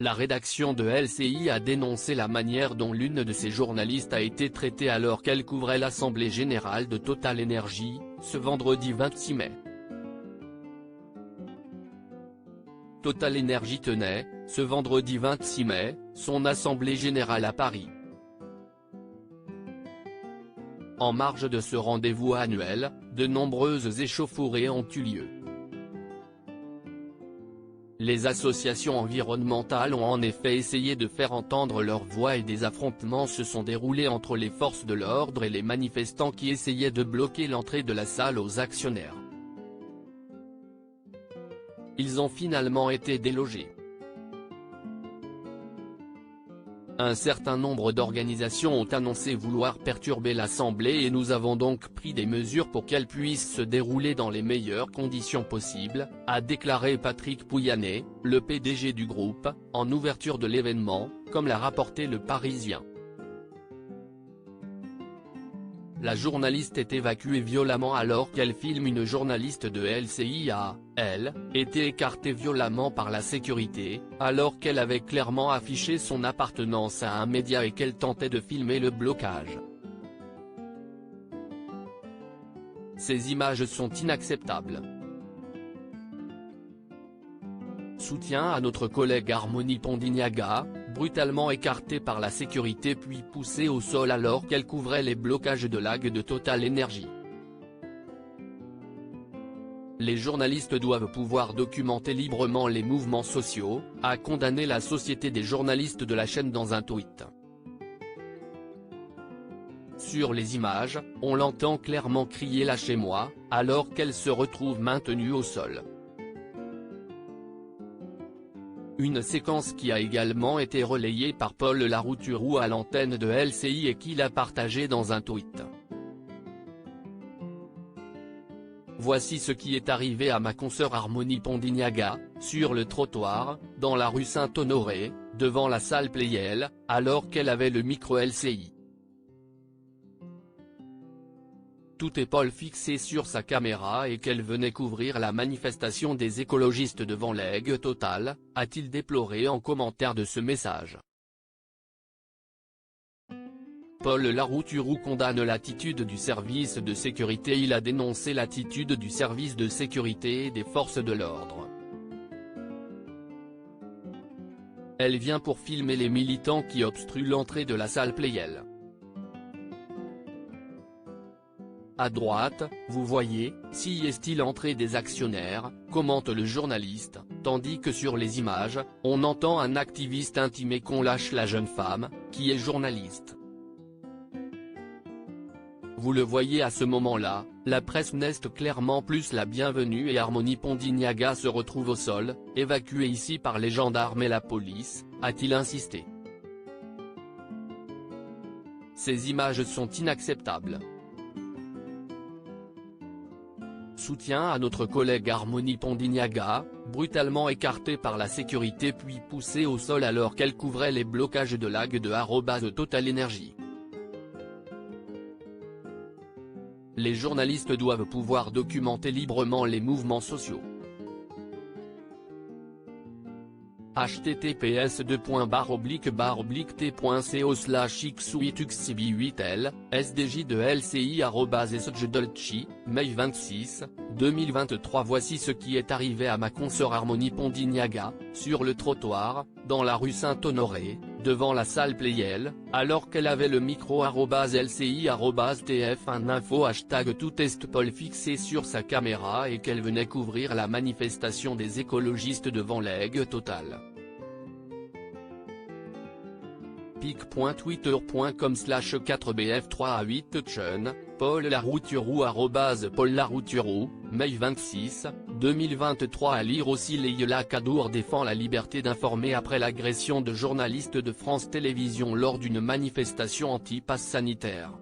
La rédaction de LCI a dénoncé la manière dont l'une de ses journalistes a été traitée alors qu'elle couvrait l'Assemblée Générale de Total Energy, ce vendredi 26 mai. Total Energy tenait, ce vendredi 26 mai, son Assemblée Générale à Paris. En marge de ce rendez-vous annuel, de nombreuses échauffourées ont eu lieu. Les associations environnementales ont en effet essayé de faire entendre leur voix et des affrontements se sont déroulés entre les forces de l'ordre et les manifestants qui essayaient de bloquer l'entrée de la salle aux actionnaires. Ils ont finalement été délogés. Un certain nombre d'organisations ont annoncé vouloir perturber l'Assemblée et nous avons donc pris des mesures pour qu'elle puisse se dérouler dans les meilleures conditions possibles, a déclaré Patrick Pouyanné, le PDG du groupe, en ouverture de l'événement, comme l'a rapporté Le Parisien. La journaliste est évacuée violemment alors qu'elle filme. Une journaliste de LCI a, elle, été écartée violemment par la sécurité, alors qu'elle avait clairement affiché son appartenance à un média et qu'elle tentait de filmer le blocage. Ces images sont inacceptables. Soutien à notre collègue Harmonie Pondignaga, brutalement écartée par la sécurité puis poussée au sol alors qu'elle couvrait les blocages de l'AG de Total Energy. Les journalistes doivent pouvoir documenter librement les mouvements sociaux, a condamné la Société des journalistes de la chaîne dans un tweet. Sur les images, on l'entend clairement crier « Lâchez-moi », alors qu'elle se retrouve maintenue au sol. Une séquence qui a également été relayée par Paul Larouturou à l'antenne de LCI et qui l'a partagée dans un tweet. Voici ce qui est arrivé à ma consoeur Harmonie Pondignaga, sur le trottoir, dans la rue Saint-Honoré, devant la salle Playel, alors qu'elle avait le micro LCI. Tout épaule fixée sur sa caméra et qu'elle venait couvrir la manifestation des écologistes devant l'AG Total, a-t-il déploré en commentaire de ce message. Paul Larouturou condamne l'attitude du service de sécurité. Il a dénoncé l'attitude du service de sécurité et des forces de l'ordre. Elle vient pour filmer les militants qui obstruent l'entrée de la salle Playel. À droite, vous voyez, si est-il l'entrée des actionnaires, commente le journaliste, tandis que sur les images, on entend un activiste intimer qu'on lâche la jeune femme, qui est journaliste. Vous le voyez à ce moment-là, la presse n'est clairement plus la bienvenue et Harmonie Pondignaga se retrouve au sol, évacuée ici par les gendarmes et la police, a-t-il insisté. Ces images sont inacceptables. Soutien à notre collègue Harmonie Pondignaga, brutalement écartée par la sécurité puis poussée au sol alors qu'elle couvrait les blocages de l'AG de Total Energy. Les journalistes doivent pouvoir documenter librement les mouvements sociaux. https://t.co/x8xcb8l, SDJ de LCI@sjdolci, mai 26, 2023. Voici ce qui est arrivé à ma consoeur Harmonie Pondignaga, sur le trottoir, dans la rue Saint-Honoré, devant la salle Playel, alors qu'elle avait le micro @LCI@TF1info #toutestpol fixé sur sa caméra et qu'elle venait couvrir la manifestation des écologistes devant l'AG Total. pic.twitter.com/4bf3a8tchen, Paul Larouturou @Paul Larouturou, mai 26, 2023. À lire aussi Leïla Kadour défend la liberté d'informer après l'agression de journalistes de France Télévisions lors d'une manifestation anti-pass sanitaire.